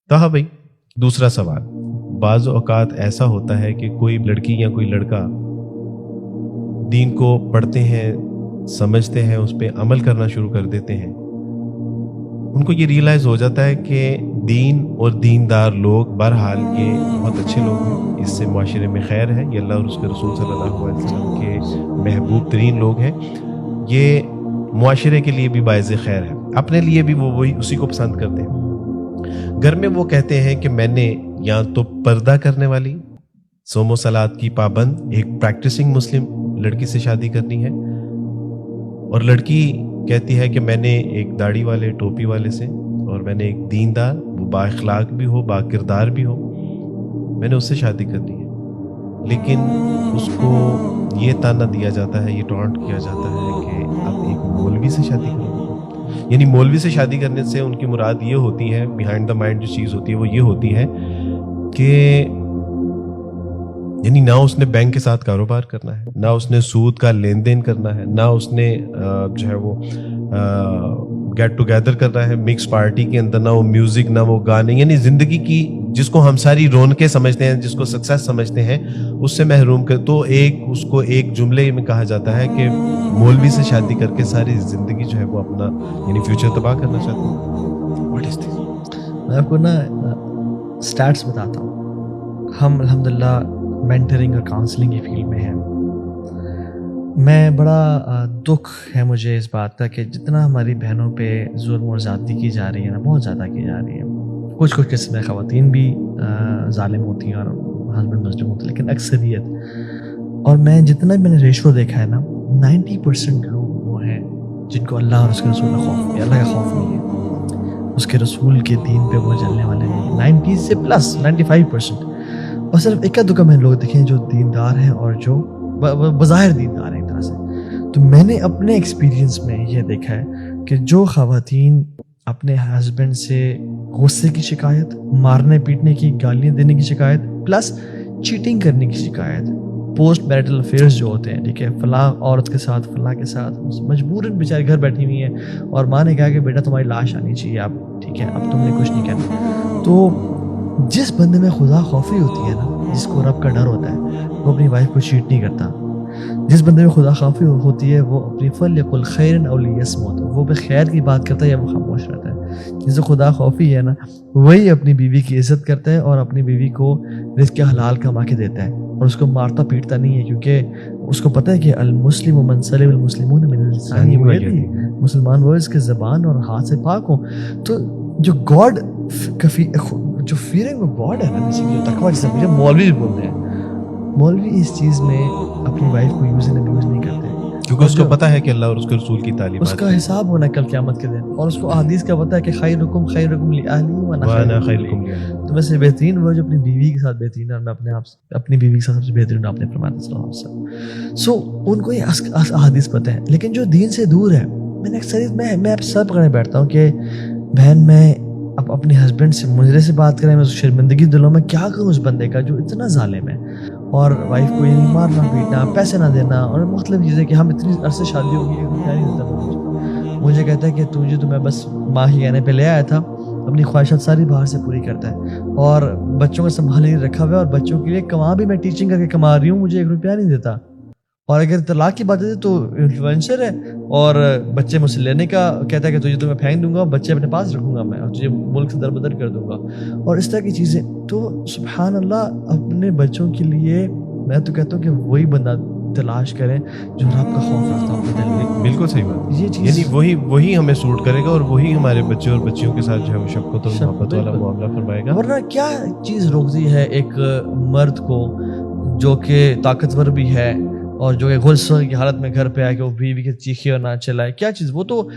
تو ہاں بھائی، دوسرا سوال، بعض اوقات ایسا ہوتا ہے کہ کوئی لڑکی یا کوئی لڑکا دین کو پڑھتے ہیں، سمجھتے ہیں، اس پہ عمل کرنا شروع کر دیتے ہیں، ان کو یہ ریئلائز ہو جاتا ہے کہ دین اور دیندار لوگ بہرحال یہ بہت اچھے لوگ ہیں، اس سے معاشرے میں خیر ہے، یہ اللہ اور اس کے رسول صلی اللہ علیہ وسلم کے محبوب ترین لوگ ہیں، یہ معاشرے کے لیے بھی باعث خیر ہے، اپنے لیے بھی وہ وہی اسی کو پسند کرتے ہیں۔ گھر میں وہ کہتے ہیں کہ میں نے یا تو پردہ کرنے والی، صوم و صلات کی پابند ایک پریکٹسنگ مسلم لڑکی سے شادی کرنی ہے، اور لڑکی کہتی ہے کہ میں نے ایک داڑھی والے، ٹوپی والے سے، اور میں نے ایک دیندار، وہ با اخلاق بھی ہو، با کردار بھی ہو، میں نے اس سے شادی کرنی ہے۔ لیکن اس کو یہ تانا دیا جاتا ہے، یہ ٹانٹ کیا جاتا ہے کہ آپ ایک مولوی سے شادی کرو، یعنی مولوی سے شادی کرنے سے ان کی مراد یہ ہوتی ہے، بیہائنڈ دا مائنڈ جو چیز ہوتی ہے وہ یہ ہوتی ہے کہ یعنی نہ اس نے بینک کے ساتھ کاروبار کرنا ہے، نہ اس نے سود کا لین دین کرنا ہے، نہ اس نے جو ہے وہ گیٹ ٹوگیدر کرنا ہے مکس پارٹی کے اندر، نہ وہ میوزک، نہ وہ گانے، یعنی زندگی کی جس کو ہم ساری رونقیں سمجھتے ہیں، جس کو سکسیس سمجھتے ہیں، اس سے محروم کر، تو اس کو ایک جملے میں کہا جاتا ہے کہ مولوی سے شادی کر کے ساری زندگی جو ہے وہ اپنا یعنی فیوچر تباہ کرنا چاہتے ہیں۔ واٹ از دس؟ میں آپ کو نا اسٹیٹس بتاتا ہوں۔ ہم الحمدللہ مینٹرنگ اور کاؤنسلنگ کی فیلڈ میں ہیں۔ میں بڑا دکھ ہے مجھے اس بات کا کہ جتنا ہماری بہنوں پہ ظلم اور زیادتی کی جا رہی ہے نا، بہت زیادہ کی جا رہی ہے۔ کچھ قسم میں خواتین بھی ظالم ہوتی ہیں اور ہسبینڈ مظلوم ہوتے ہیں، لیکن اکثریت، اور میں جتنا میں نے ریشو دیکھا ہے نا، 90% لوگ وہ ہیں جن کو اللہ اور اس کے رسول کا خوف نہیں ہے، اللہ کا خوف نہیں ہے، اس کے رسول کے دین پہ وہ چلنے والے نہیں ہیں، 90 سے پلس 95%۔ اور صرف ایک دو میں لوگ دیکھیں جو دیندار ہیں اور جو بظاہر دیندار ہیں ایک طرح سے۔ تو میں نے اپنے ایکسپیرینس میں یہ دیکھا ہے کہ جو خواتین اپنے ہسبینڈ سے غصے کی شکایت، مارنے پیٹنے کی، گالیاں دینے کی شکایت، پلس چیٹنگ کرنے کی شکایت، پوسٹ میرٹل افیئرس جو ہوتے ہیں، ٹھیک ہے، فلاں عورت کے ساتھ، فلاں کے ساتھ، مجبوراً بیچاری گھر بیٹھی ہوئی ہیں اور ماں نے کہا کہ بیٹا تمہاری لاش آنی چاہیے، اب ٹھیک ہے، اب تم نے کچھ نہیں کرنا۔ تو جس بندے میں خدا خوفی ہوتی ہے نا، جس کو رب کا ڈر ہوتا ہے، وہ اپنی وائف کو چیٹ نہیں کرتا۔ جس بندے میں خدا خوفی ہوتی ہے وہ اپنی فلیقل خیرن او لیصمت، وہ بھی خیر کی بات کرتا ہے یا وہ خاموش رہتا ہے۔ جس سے خدا خوفی ہے نا، وہی اپنی بیوی کی عزت کرتا ہے اور اپنی بیوی کو رزق حلال کما کے دیتا ہے، اور اس کو مارتا پیٹتا نہیں ہے، کیونکہ اس کو پتہ ہے کہ المسلم من سلم المسلمون من لسانہ ویدہ، مسلمان وہ اس کے زبان اور ہاتھ سے پاک ہوں۔ تو جو گاڈ جو فیئرنگ آف گاڈ ہے نا، جو تقویٰ، جسے مجھے مولوی بولتے ہیں، مولوی اس چیز میں اپنی وائف کو یوز اینڈ ابیوز نہیں کرتے، کیونکہ اس کو پتہ ہے کہ اللہ اور اس کے رسول کی تعلیمات، اس کا حساب ہونا کل قیامت کے دن، اور اس کو احادیث کا پتہ ہے کہ خیرکم خیرکم لأہلی وانا خیرکم لأہلی، تو میں سے بہترین وہ جو اپنی بیوی کے ساتھ بہترین ہے، اور میں اپنے آپ اپنی بیوی کے ساتھ سب سے بہترین ہوں، آپ نے فرمایا صلی اللہ علیہ وسلم۔ سو ان کو یہ احادیث پتہ ہے، لیکن جو دین سے دور ہے، میں نے اکثریت میں سب پکڑنے بیٹھتا ہوں کہ بہن میں اب اپنے ہسبینڈ سے مجرے سے بات کریں، میں شرمندگی دلوں میں کیا کروں اس بندے کا جو اتنا ظالم ہے، اور وائف کو یعنی مارنا پیٹنا، پیسے نہ دینا، اور مختلف چیزیں کہ ہم اتنی عرصے شادی ہو گئی ہے، کیا نہیں دیتا مجھے کہتا ہے کہ تو میں بس ماں ہی کہنے پہ لے آیا تھا، اپنی خواہشات ساری باہر سے پوری کرتا ہے، اور بچوں کا سنبھال ہی رکھا ہوا ہے، اور بچوں کے لیے کما بھی میں ٹیچنگ کر کے کما رہی ہوں، مجھے 1 روپیہ نہیں دیتا، اور اگر طلاق کی بات ہے تو انفلوئنسر ہے، اور بچے مجھ سے لینے کا کہتا ہے کہ تجھے تو میں پھینک دوں گا، بچے اپنے پاس رکھوں گا میں، اور تجھے ملک سے دربدر کر دوں گا، اور اس طرح کی چیزیں۔ تو سبحان اللہ، اپنے بچوں کے لیے میں تو کہتا ہوں کہ وہی بندہ تلاش کریں جو رب کا خوف رکھتا ہو اپنے دل میں۔ بالکل صحیح بات، یہ چیز یعنی وہی ہمیں سوٹ کرے گا، اور وہی ہمارے بچے اور بچیوں کے ساتھ جو ہے وہ شفقت اور محبت والا معاملہ فرمائے گا۔ ورنہ کیا چیز روکتی ہے ایک مرد کو جو کہ طاقتور بھی ہے اور جو کہ غصے کی حالت میں گھر پہ آئے کہ وہ بیوی کے چیخے اور نہ چلائے؟ کیا چیز؟ وہ تو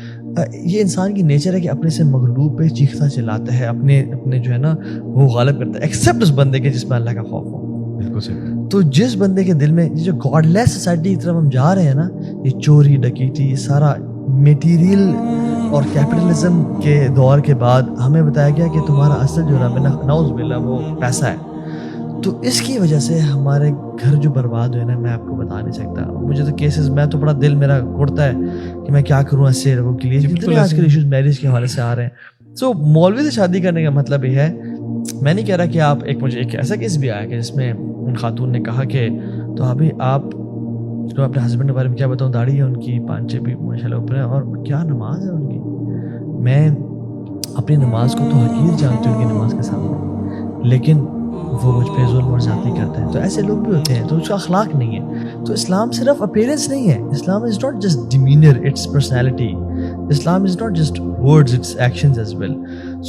یہ انسان کی نیچر ہے کہ اپنے سے مغلوب پہ چیختا چلاتا ہے، اپنے جو ہے نا وہ غالب کرتا ہے، ایکسیپٹ اس بندے کے جس میں اللہ کا خوف ہو۔ بالکل صحیح۔ تو جس بندے کے دل میں یہ جو گاڈ لیس سوسائٹی کی طرف ہم جا رہے ہیں نا، یہ چوری ڈکیتی، یہ سارا میٹیریل اور کیپٹلزم کے دور کے بعد ہمیں بتایا گیا کہ تمہارا اصل جو رب ہے، نعوذ باللہ، وہ پیسہ ہے۔ تو اس کی وجہ سے ہمارے گھر جو برباد ہوئے نا، میں آپ کو بتا نہیں سکتا، مجھے تو کیسز، میں تو بڑا دل میرا گھٹتا ہے کہ میں کیا کروں ایسے لوگوں کے لیے، جتنے آج کل ایشوز میرج کے حوالے سے آ رہے ہیں۔ سو مولوی سے شادی کرنے کا مطلب یہ ہے میں نہیں کہہ رہا کہ آپ مجھے ایک ایسا کیس بھی آیا کہ جس میں ان خاتون نے کہا کہ تو ابھی آپ تو اپنے ہسبینڈ کے بارے میں کیا بتاؤں, داڑھی ہے ان کی, پانچے بھی ماشاء اللہ اوپر ہیں, اور کیا نماز ہے ان کی. میں اپنی نماز کو تو حقیر جانتی ہوں ان کی نماز کے سامنے, لیکن وہ مجھ پہ ظلم اور زیادتی کرتے ہیں. تو ایسے لوگ بھی ہوتے ہیں, تو اس کا اخلاق نہیں ہے. تو اسلام صرف اپیرنس نہیں ہے, Islam is not just demeanour, it's personality. Islam is not just words, it's actions as well.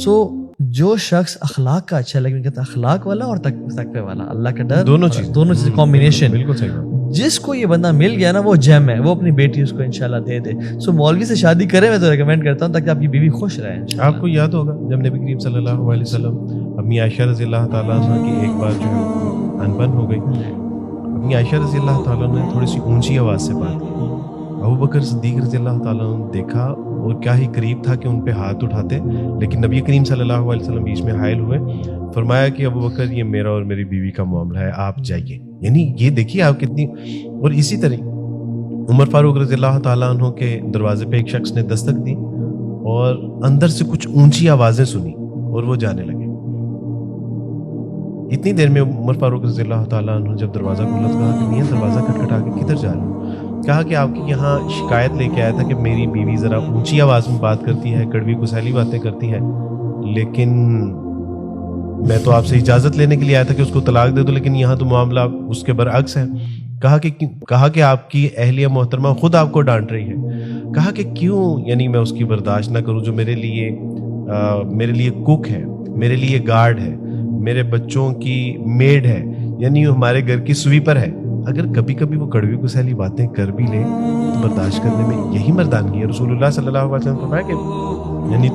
So جو شخص اخلاق کا اچھا لگے, کہتا ہے اخلاق والا اور تقوی والا, اللہ کا ڈر, دونوں چیز کمبینیشن. بالکل صحیح. جس کو یہ بندہ مل گیا نا وہ جیم ہے, وہ اپنی بیٹی اس کو انشاءاللہ دے دے. سو مولوی سے شادی کرے, میں تو ریکمینڈ کرتا ہوں تاکہ آپ کی بیوی خوش رہے. آپ کو یاد ہوگا جب نبی کریم صلی اللہ علیہ وسلم امی عائشہ رضی اللہ تعالیٰ عنہ کی ایک بار جو ہے انبن ہو گئی, امی عائشہ رضی اللہ تعالیٰ نے تھوڑی سی اونچی آواز سے بات کی. ابو بکر صدیق رضی اللہ تعالیٰ نے دیکھا اور کیا ہی قریب تھا کہ ان پہ ہاتھ اٹھاتے, لیکن نبی کریم صلی اللہ علیہ وسلم بیچ میں حائل ہوئے. فرمایا کہ ابو بکر یہ میرا اور میری بیوی کا معاملہ ہے, آپ جائیے. یعنی یہ دیکھیے آپ کتنی. اور اسی طرح عمر فاروق رضی اللہ تعالیٰ عنہ کے دروازے پہ ایک شخص نے دستک دی اور اندر سے کچھ اونچی آوازیں سنی اور وہ جانے لگے. اتنی دیر میں عمر فاروق رضی اللہ تعالیٰ عنہ جب دروازہ کھولا تو کہا کہ میاں دروازہ کھٹکھٹا کے کدھر جا رہے ہو؟ کہا کہ آپ کی یہاں شکایت لے کے آیا تھا کہ میری بیوی ذرا اونچی آواز میں بات کرتی ہے, کڑوی گسیلی باتیں کرتی ہے, لیکن میں تو آپ سے اجازت لینے کے لیے آیا تھا کہ اس کو طلاق دے دو, لیکن یہاں تو معاملہ اس کے برعکس ہے. کہا کہ آپ کی اہلیہ محترمہ خود آپ کو ڈانٹ رہی ہے. کہا کہ کیوں, یعنی میں اس کی برداشت نہ کروں جو میرے لیے کوک ہے, میرے لیے گارڈ ہے, میرے بچوں کی میڈ ہے, یعنی ہمارے گھر کی سویپر ہے. اگر کبھی کبھی وہ کڑوی گسیلی باتیں کر بھی لیں تو برداشت کرنے میں یہی مردانگی ہے. رسول اللہ صلی اللہ علیہ وسلم نے فرمایا کہ یعنی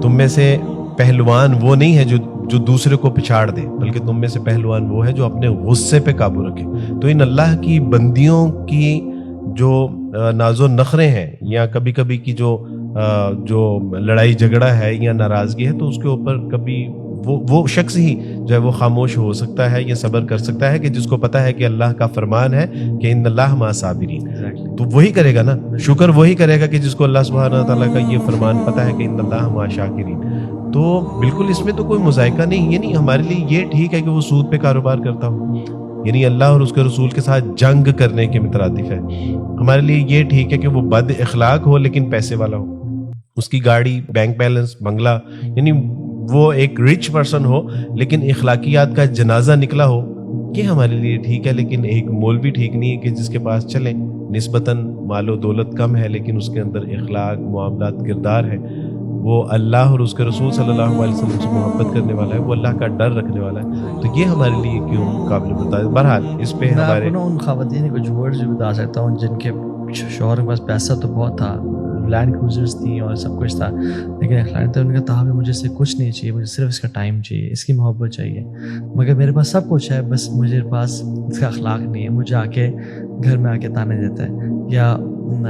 تم میں سے پہلوان وہ نہیں ہے جو دوسرے کو پچھاڑ دے, بلکہ تم میں سے پہلوان وہ ہے جو اپنے غصے پہ قابو رکھے. تو ان اللہ کی بندیوں کی جو ناز و نخرے ہیں یا کبھی کبھی کی جو لڑائی جھگڑا ہے یا ناراضگی ہے, تو اس کے اوپر کبھی وہ شخص ہی جو ہے وہ خاموش ہو سکتا ہے یا صبر کر سکتا ہے کہ جس کو پتا ہے کہ اللہ کا فرمان ہے کہ ان اللہ مع الصابرین. تو وہی کرے گا نا, شکر وہی کرے گا کہ جس کو اللہ سبحانہ تعالیٰ کا یہ فرمان پتا ہے کہ ان اللہ مع الشاکرین. تو بالکل اس میں تو کوئی مذائقہ نہیں. یعنی ہمارے لیے یہ ٹھیک ہے کہ وہ سود پہ کاروبار کرتا ہو, یعنی اللہ اور اس کے رسول کے ساتھ جنگ کرنے کے مترادف ہے. ہمارے لیے یہ ٹھیک ہے کہ وہ بد اخلاق ہو لیکن پیسے والا ہو, اس کی گاڑی, بینک بیلنس, بنگلہ, یعنی وہ ایک رچ پرسن ہو لیکن اخلاقیات کا جنازہ نکلا ہو, یہ ہمارے لیے ٹھیک ہے. لیکن ایک مولوی ٹھیک نہیں ہے کہ جس کے پاس چلیں نسبتاً مال و دولت کم ہے لیکن اس کے اندر اخلاق, معاملات, کردار ہے, وہ اللہ اور اس کے رسول صلی اللہ علیہ وسلم سے محبت کرنے والا ہے, وہ اللہ کا ڈر رکھنے والا ہے. تو یہ ہمارے لیے کیوں قابل بتا. بہرحال اس پہ ہمارے ان خواتین کچھ ورڈز بھی بتا سکتا ہوں جن کے شوہر کے پاس پیسہ تو بہت تھا, لینڈ کروزرز تھیں اور سب کچھ تھا, لیکن اخلاق ان کا تھا مجھے سے کچھ نہیں چاہیے, مجھے صرف اس کا ٹائم چاہیے, اس کی محبت چاہیے, مگر میرے پاس سب کچھ ہے, بس مجھے پاس اس کا اخلاق نہیں ہے. مجھے آ کے گھر میں آ کے تانے دیتا ہے یا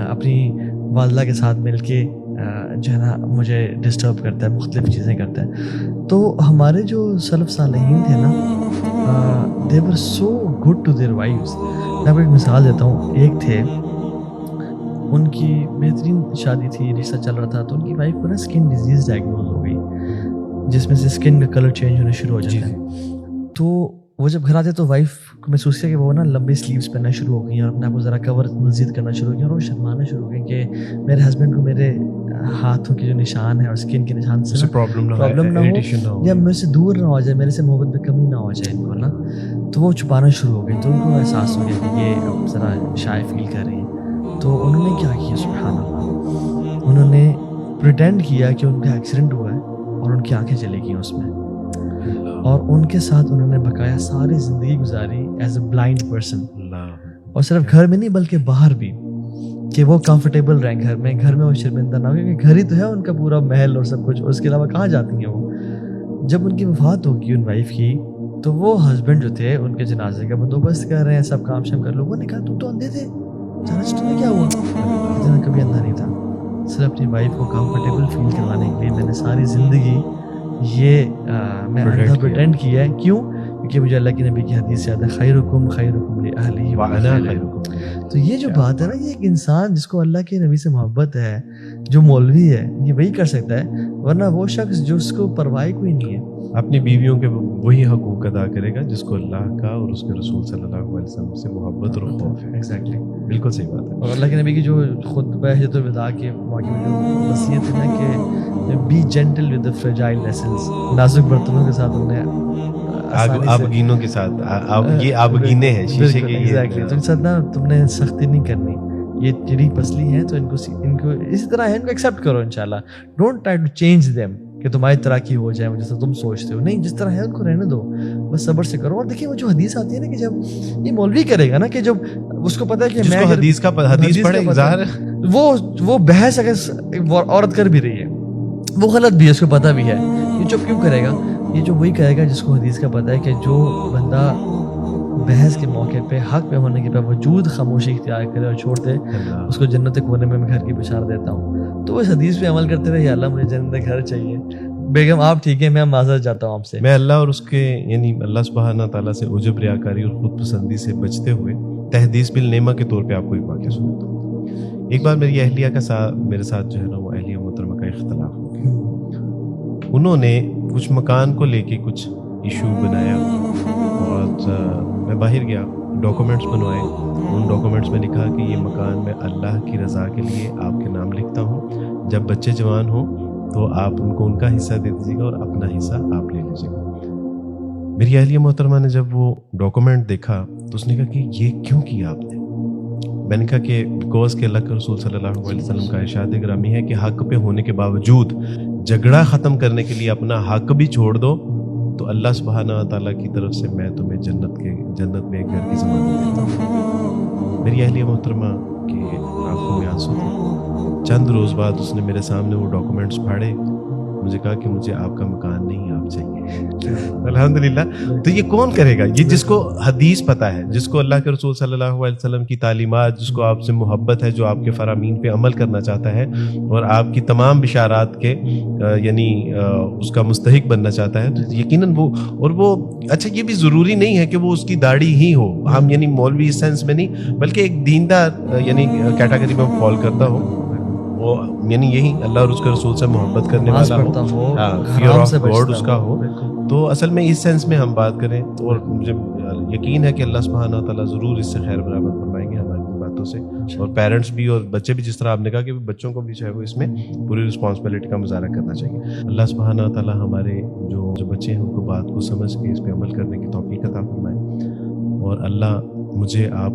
اپنی والدہ کے ساتھ مل کے جو ہے نا مجھے ڈسٹرب کرتا ہے, مختلف چیزیں کرتا ہے. تو ہمارے جو سلف صالحین تھے نا, they were so good to their wives. میں آپ کو ایک مثال دیتا ہوں. ایک تھے, ان کی بہترین شادی تھی, رشتہ چل رہا تھا, تو ان کی وائف کو نا اسکن ڈیزیز ڈائگنوز ہو گئی, جس میں سے اسکن کا کلر چینج ہونا شروع ہو جاتا ہے. تو وہ جب گھر آتے تو وائف کو محسوس کیا کہ وہ نا لمبی سلیوز پہننا شروع ہو گئی اور اپنے آپ کو ذرا کور مزید کرنا شروع ہو گیا, اور وہ شرمانا شروع ہو گئی کہ میرے ہسبینڈ کو میرے ہاتھوں کے جو نشان ہے اور اسکن کے نشان سے پرابلم نہ ہو یا مجھ سے دور نہ ہو جائے, میرے سے محبت میں کمی نہ ہو جائے ان کو نا. تو وہ چھپانا شروع ہو گئی. تو ان کو احساس ہو گیا کہ یہ اب ذرا شائع فیل کر رہی ہیں. تو انہوں نے کیا کیا, سبحان اللہ, انہوں نے پریٹینڈ کیا کہ ان کا ایکسیڈنٹ ہوا ہے اور ان کی آنکھیں چلی گئیں اس میں, اور ان کے ساتھ انہوں نے بقایا ساری زندگی گزاری ایز اے بلائنڈ پرسن. اور صرف گھر میں نہیں بلکہ باہر بھی, کہ وہ کمفرٹیبل رہیں گھر میں وہ شرمندہ نہ ہو, کیونکہ گھر ہی تو ہے ان کا پورا محل اور سب کچھ, اس کے علاوہ کہاں جاتی ہیں وہ. جب ان کی وفات ہوگی ان وائف کی, تو وہ ہسبینڈ جو تھے ان کے جنازے کا بندوبست کر رہے ہیں, سب کام شام کر. لوگوں نے کہا تم تو اندھے تھے, چارج تمہیں کیا ہوا؟ اتنا کبھی اندھا نہیں تھا, صرف اپنی وائف کو کمفرٹیبل فیل کروانے کے لیے میں نے ساری زندگی یہ میں اندھا پریٹینڈ کیا ہے. کیوں؟ کیونکہ مجھے اللہ کے نبی کی حدیث یاد ہے, خیرکم خیرکم لأہلہ وأنا خیرکم. تو یہ جو بات ہے نا, یہ ایک انسان جس کو اللہ کے نبی سے محبت ہے, جو مولوی ہے, یہ وہی کر سکتا ہے, ورنہ وہ شخص جو اس کو پرواہ کوئی نہیں ہے. اپنی بیویوں کے وہی حقوق ادا کرے گا جس کو اللہ کا اور اس کے رسول صلی اللہ علیہ وسلم سے محبت اور خوف ہے. ایگزیکٹلی. بالکل صحیح بات ہے. اور اللہ کے نبی کی جو خطبہ حجۃ الوداع کے موقع میں جو وصیت ہے نا کہ be gentle with the fragile vessels, نازک برتنوں کے ساتھ انہیں آبگینوں کے ساتھ یہ آبگینے ہیں شیشے کے. ایگزیکٹلی. تو ان ساتھ نا تم نے سختی نہیں کرنی، یہ ٹیڑھی پسلی ہیں تو ان کو اسی طرح ہے، ان کو ایکسیپٹ کرو انشاءاللہ. Don't try to change them کہ تمہاری طرح کی ہو جائے جیسا تم سوچتے ہو. نہیں، جس طرح ہے ان کو رہنے دو، بس صبر سے کرو. اور دیکھیے وہ جو حدیث آتی ہے نا کہ جب یہ مولوی کرے گا نا کہ جب اس کو پتہ ہے کہ میں حدیث پڑھے وہ بحث اگر عورت کر بھی رہی ہے وہ غلط بھی ہے، اس کو پتہ بھی ہے، یہ چپ کیوں کرے گا؟ یہ جو وہی کرے گا جس کو حدیث کا پتہ ہے کہ جو بندہ بحث کے موقع پہ حق پہ ہونے کے باوجود خاموشی اختیار کرے اور چھوڑ دے، اس کو جنت کے کونے میں میں گھر کی بشارت دیتا ہوں. تو اس حدیث پہ عمل کرتے رہے، یا اللہ مجھے جنت کا گھر چاہیے. بیگم آپ ٹھیک ہے، میں معذرت چاہتا ہوں آپ سے. میں اللہ اور اس کے یعنی اللہ سبحانہ تعالیٰ سے عجب ریاکاری اور خود پسندی سے بچتے ہوئے تحدیث بالنعمہ کے طور پہ آپ کو ایک واقعہ سناتا ہوں. ایک بار میری اہلیہ کا ساتھ میرے ساتھ جو ہے نا وہ اہلیہ محترمہ کا اختلاف ہو گیا. انہوں نے کچھ مکان کو لے کے کچھ ایشو بنایا اور میں باہر گیا، ڈاکومنٹس بنوائے. ان ڈاکومنٹس میں لکھا کہ یہ مکان میں اللہ کی رضا کے لیے آپ کے نام لکھتا ہوں، جب بچے جوان ہوں تو آپ ان کو ان کا حصہ دے دیجیے گا اور اپنا حصہ آپ لے لیجیے گا. میری اہلیہ محترمہ نے جب وہ ڈاکومنٹ دیکھا تو اس نے کہا کہ یہ کیوں کیا آپ نے؟ میں نے کہا کہ بیکاز کہ اللہ کے رسول صلی اللہ علیہ وسلم کا ارشاد گرامی ہے کہ حق پہ ہونے کے باوجود جھگڑا ختم کرنے کے لیے اپنا حق بھی چھوڑ دو تو اللہ سبحانہ تعالیٰ کی طرف سے میں تمہیں جنت میں ایک گھر کی ضمانت دیتا ہوں. میری اہلیہ محترمہ کے آنکھوں میں آنسو تھے. چند روز بعد اس نے میرے سامنے وہ ڈاکومنٹس پھاڑے، مجھے کہا کہ مجھے آپ کا مکان نہیں، آپ چاہیے. الحمدللہ. تو یہ کون کرے گا؟ یہ جس کو حدیث پتہ ہے، جس کو اللہ کے رسول صلی اللہ علیہ وسلم کی تعلیمات، جس کو آپ سے محبت ہے، جو آپ کے فرامین پہ عمل کرنا چاہتا ہے اور آپ کی تمام بشارات کے یعنی اس کا مستحق بننا چاہتا ہے، تو یقیناً وہ اچھا یہ بھی ضروری نہیں ہے کہ وہ اس کی داڑھی ہی ہو. ہم یعنی مولوی اس سینس میں نہیں بلکہ ایک دیندار یعنی کیٹیگری میں فال کرتا ہوں، وہ یعنی یہی اللہ اور اس کے رسول سے محبت کرنے والا ہو، فیئر آف گاڈ اس کا ہو. تو اصل میں اس سینس میں ہم بات کریں اور مجھے یقین ہے کہ اللہ سبحانہ تعالیٰ ضرور اس سے خیر برآمد فرمائیں گے ہماری باتوں سے. اور پیرنٹس بھی اور بچے بھی، جس طرح آپ نے کہا کہ بچوں کو بھی جو ہے وہ اس میں پوری رسپانسبلٹی کا مظاہرہ کرنا چاہیے. اللہ سبحانہ تعالیٰ ہمارے جو بچے ہیں ان کو بات کو سمجھ کے اس پہ عمل کرنے کی توفیق عطا فرمائے. اور اللہ مجھے آپ